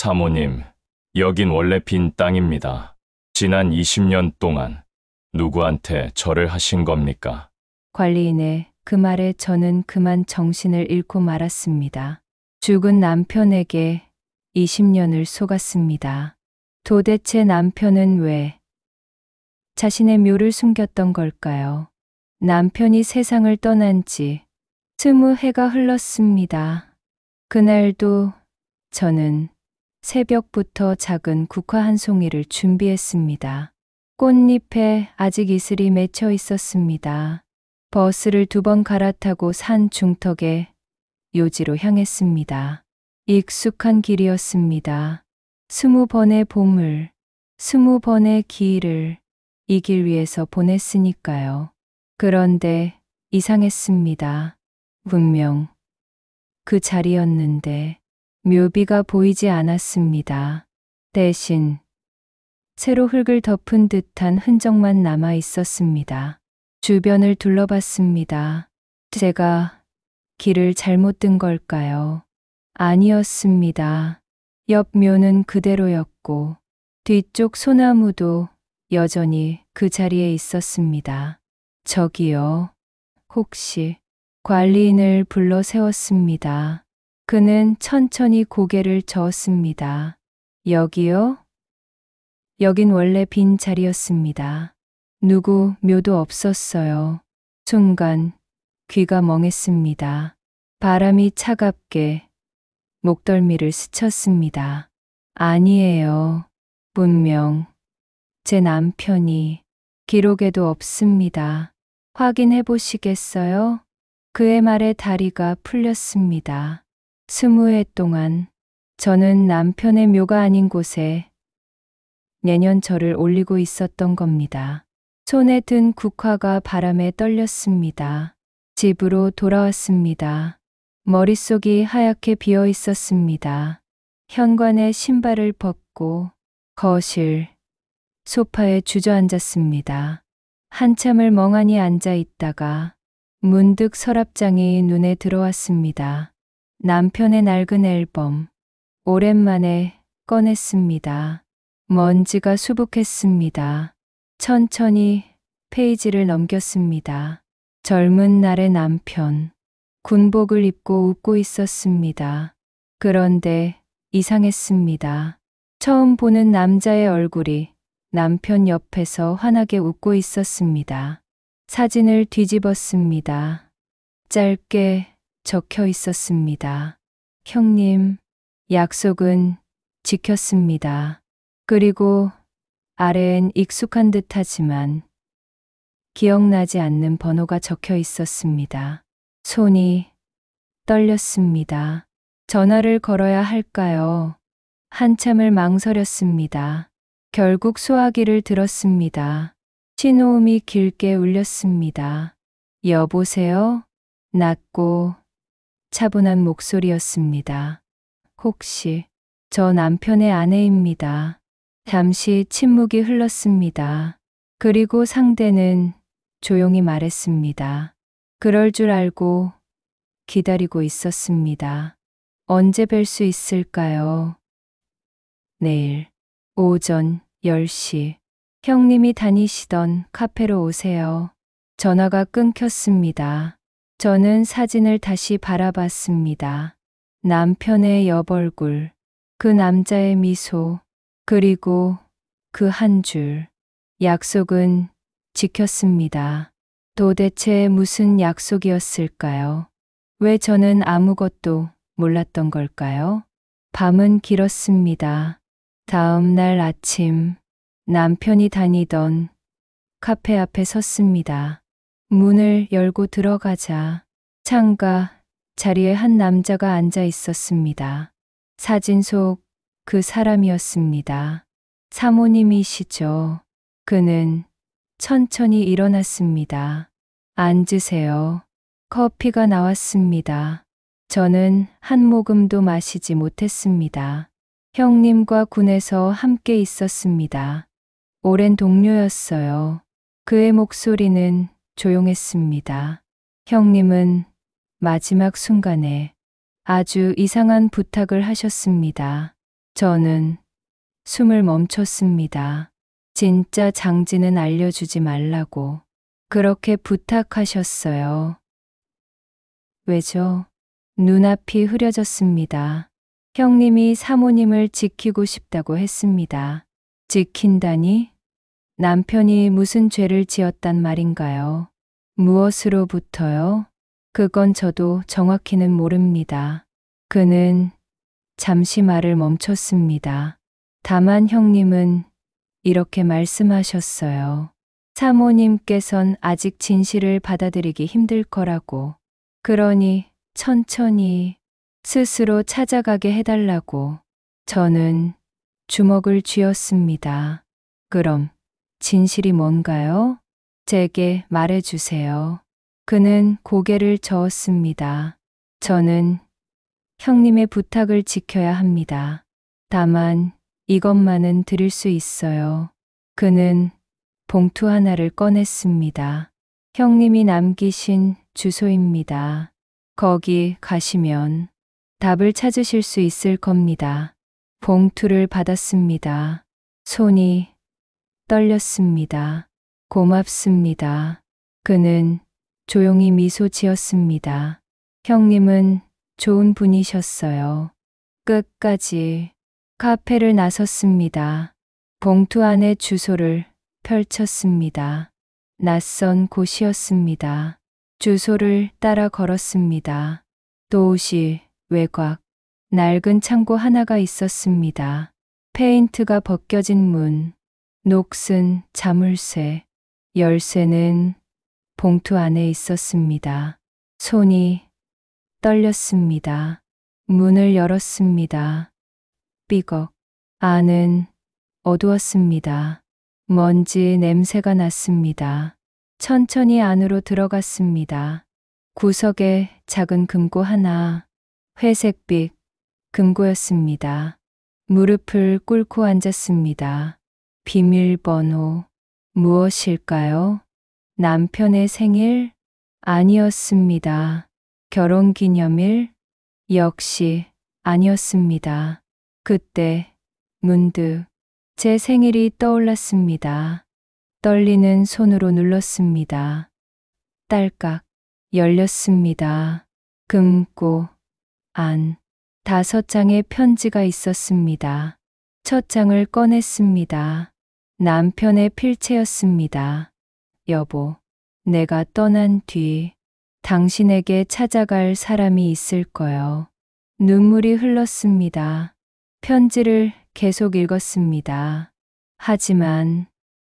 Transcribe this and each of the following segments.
사모님, 여긴 원래 빈 땅입니다. 지난 20년 동안 누구한테 절을 하신 겁니까? 관리인의 그 말에 저는 그만 정신을 잃고 말았습니다. 죽은 남편에게 20년을 속았습니다. 도대체 남편은 왜 자신의 묘를 숨겼던 걸까요? 남편이 세상을 떠난 지 20해가 흘렀습니다. 그날도 저는 새벽부터 작은 국화 한 송이를 준비했습니다. 꽃잎에 아직 이슬이 맺혀 있었습니다. 버스를 2번 갈아타고 산 중턱에 요지로 향했습니다. 익숙한 길이었습니다. 20번의 봄을, 20번의 길을 이 길 위에서 보냈으니까요. 그런데 이상했습니다. 분명 그 자리였는데 묘비가 보이지 않았습니다. 대신 새로 흙을 덮은 듯한 흔적만 남아 있었습니다. 주변을 둘러봤습니다. 제가 길을 잘못 든 걸까요? 아니었습니다. 옆 묘는 그대로였고 뒤쪽 소나무도 여전히 그 자리에 있었습니다. 저기요. 혹시 관리인을 불러 세웠습니다. 그는 천천히 고개를 저었습니다. 여기요? 여긴 원래 빈 자리였습니다. 누구 묘도 없었어요. 순간 귀가 멍했습니다. 바람이 차갑게 목덜미를 스쳤습니다. 아니에요. 분명 제 남편이 기록에도 없습니다. 확인해 보시겠어요? 그의 말에 다리가 풀렸습니다. 20해 동안 저는 남편의 묘가 아닌 곳에 내년 절을 올리고 있었던 겁니다. 손에 든 국화가 바람에 떨렸습니다. 집으로 돌아왔습니다. 머릿속이 하얗게 비어 있었습니다. 현관에 신발을 벗고 거실, 소파에 주저앉았습니다. 한참을 멍하니 앉아 있다가 문득 서랍장이 눈에 들어왔습니다. 남편의 낡은 앨범, 오랜만에 꺼냈습니다. 먼지가 수북했습니다. 천천히 페이지를 넘겼습니다. 젊은 날의 남편, 군복을 입고 웃고 있었습니다. 그런데 이상했습니다. 처음 보는 남자의 얼굴이 남편 옆에서 환하게 웃고 있었습니다. 사진을 뒤집었습니다. 짧게 적혀 있었습니다. 형님, 약속은 지켰습니다. 그리고 아래엔 익숙한 듯하지만 기억나지 않는 번호가 적혀 있었습니다. 손이 떨렸습니다. 전화를 걸어야 할까요? 한참을 망설였습니다. 결국 소화기를 들었습니다. 신호음이 길게 울렸습니다. 여보세요? 낮고 차분한 목소리였습니다. 혹시 저 남편의 아내입니다. 잠시 침묵이 흘렀습니다. 그리고 상대는 조용히 말했습니다. 그럴 줄 알고 기다리고 있었습니다. 언제 뵐 수 있을까요? 내일 오전 10시 형님이 다니시던 카페로 오세요. 전화가 끊겼습니다. 저는 사진을 다시 바라봤습니다. 남편의 옆얼굴, 그 남자의 미소, 그리고 그 한 줄. 약속은 지켰습니다. 도대체 무슨 약속이었을까요? 왜 저는 아무것도 몰랐던 걸까요? 밤은 길었습니다. 다음 날 아침, 남편이 다니던 카페 앞에 섰습니다. 문을 열고 들어가자 창가 자리에 한 남자가 앉아 있었습니다. 사진 속 그 사람이었습니다. 사모님이시죠? 그는 천천히 일어났습니다. 앉으세요. 커피가 나왔습니다. 저는 한 모금도 마시지 못했습니다. 형님과 군에서 함께 있었습니다. 오랜 동료였어요. 그의 목소리는 조용했습니다. 형님은 마지막 순간에 아주 이상한 부탁을 하셨습니다. 저는 숨을 멈췄습니다. 진짜 장지는 알려주지 말라고 그렇게 부탁하셨어요. 왜죠? 눈앞이 흐려졌습니다. 형님이 사모님을 지키고 싶다고 했습니다. 지킨다니? 남편이 무슨 죄를 지었단 말인가요? 무엇으로부터요? 그건 저도 정확히는 모릅니다. 그는 잠시 말을 멈췄습니다. 다만 형님은 이렇게 말씀하셨어요. 사모님께선 아직 진실을 받아들이기 힘들 거라고. 그러니 천천히 스스로 찾아가게 해달라고. 저는 주먹을 쥐었습니다. 그럼 진실이 뭔가요? 제게 말해주세요. 그는 고개를 저었습니다. 저는 형님의 부탁을 지켜야 합니다. 다만 이것만은 드릴 수 있어요. 그는 봉투 하나를 꺼냈습니다. 형님이 남기신 주소입니다. 거기 가시면 답을 찾으실 수 있을 겁니다. 봉투를 받았습니다. 손이 떨렸습니다. 고맙습니다. 그는 조용히 미소 지었습니다. 형님은 좋은 분이셨어요. 끝까지 카페를 나섰습니다. 봉투 안에 주소를 펼쳤습니다. 낯선 곳이었습니다. 주소를 따라 걸었습니다. 도시 외곽, 낡은 창고 하나가 있었습니다. 페인트가 벗겨진 문, 녹슨 자물쇠, 열쇠는 봉투 안에 있었습니다. 손이 떨렸습니다. 문을 열었습니다. 삐걱. 안은 어두웠습니다. 먼지 냄새가 났습니다. 천천히 안으로 들어갔습니다. 구석에 작은 금고 하나, 회색빛 금고였습니다. 무릎을 꿇고 앉았습니다. 비밀번호 무엇일까요? 남편의 생일? 아니었습니다. 결혼기념일? 역시 아니었습니다. 그때 문득 제 생일이 떠올랐습니다. 떨리는 손으로 눌렀습니다. 딸깍 열렸습니다. 금고 안 5장의 편지가 있었습니다. 첫 장을 꺼냈습니다. 남편의 필체였습니다. 여보, 내가 떠난 뒤 당신에게 찾아갈 사람이 있을 거요. 눈물이 흘렀습니다. 편지를 계속 읽었습니다. 하지만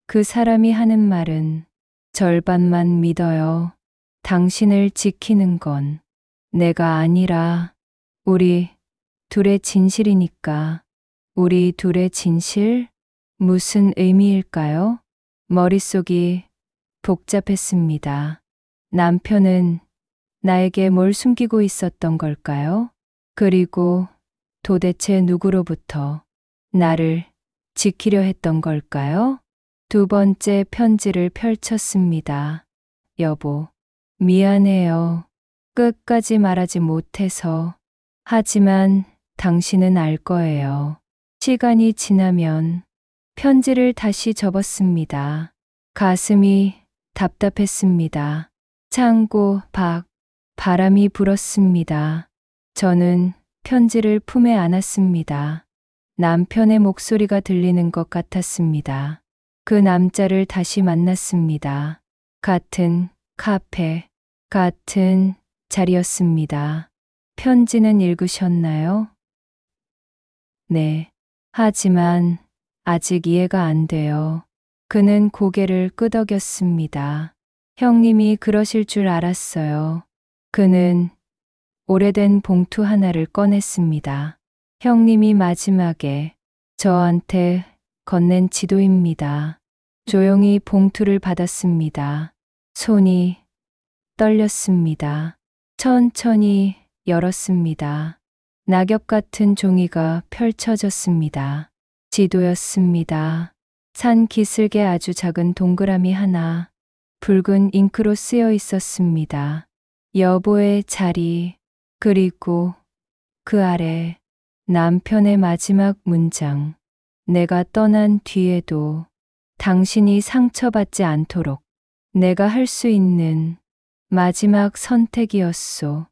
그 사람이 하는 말은 절반만 믿어요. 당신을 지키는 건 내가 아니라 우리 둘의 진실이니까. 우리 둘의 진실? 무슨 의미일까요? 머릿속이 복잡했습니다. 남편은 나에게 뭘 숨기고 있었던 걸까요? 그리고 도대체 누구로부터 나를 지키려 했던 걸까요? 두 번째 편지를 펼쳤습니다. 여보, 미안해요. 끝까지 말하지 못해서. 하지만 당신은 알 거예요. 시간이 지나면 편지를 다시 접었습니다. 가슴이 답답했습니다. 창고 밖 바람이 불었습니다. 저는 편지를 품에 안았습니다. 남편의 목소리가 들리는 것 같았습니다. 그 남자를 다시 만났습니다. 같은 카페, 같은 자리였습니다. 편지는 읽으셨나요? 네. 하지만 아직 이해가 안 돼요. 그는 고개를 끄덕였습니다. 형님이 그러실 줄 알았어요. 그는 오래된 봉투 하나를 꺼냈습니다. 형님이 마지막에 저한테 건넨 지도입니다. 조용히 봉투를 받았습니다. 손이 떨렸습니다. 천천히 열었습니다. 낙엽 같은 종이가 펼쳐졌습니다. 지도였습니다. 산 기슭에 아주 작은 동그라미 하나, 붉은 잉크로 쓰여 있었습니다. 여보의 자리, 그리고 그 아래 남편의 마지막 문장. 내가 떠난 뒤에도 당신이 상처받지 않도록 내가 할 수 있는 마지막 선택이었소.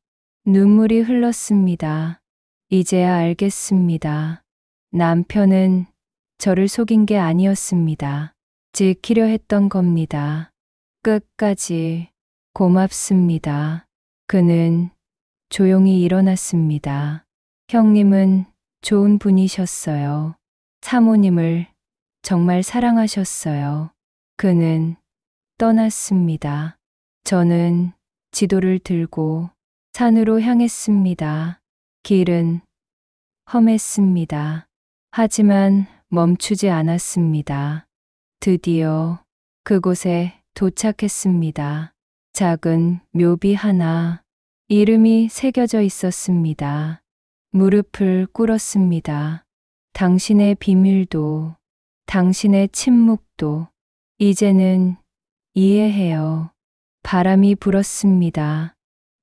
눈물이 흘렀습니다. 이제야 알겠습니다. 남편은 저를 속인 게 아니었습니다. 지키려 했던 겁니다. 끝까지 고맙습니다. 그는 조용히 일어났습니다. 형님은 좋은 분이셨어요. 사모님을 정말 사랑하셨어요. 그는 떠났습니다. 저는 지도를 들고 산으로 향했습니다. 길은 험했습니다. 하지만 멈추지 않았습니다. 드디어 그곳에 도착했습니다. 작은 묘비 하나, 이름이 새겨져 있었습니다. 무릎을 꿇었습니다. 당신의 비밀도, 당신의 침묵도, 이제는 이해해요. 바람이 불었습니다.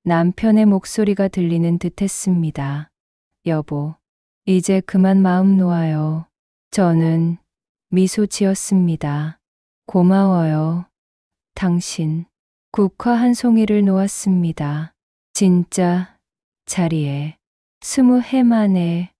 남편의 목소리가 들리는 듯 했습니다. 여보, 이제 그만 마음 놓아요. 저는 미소 지었습니다. 고마워요. 당신. 국화 한 송이를 놓았습니다. 진짜 자리에 20해 만에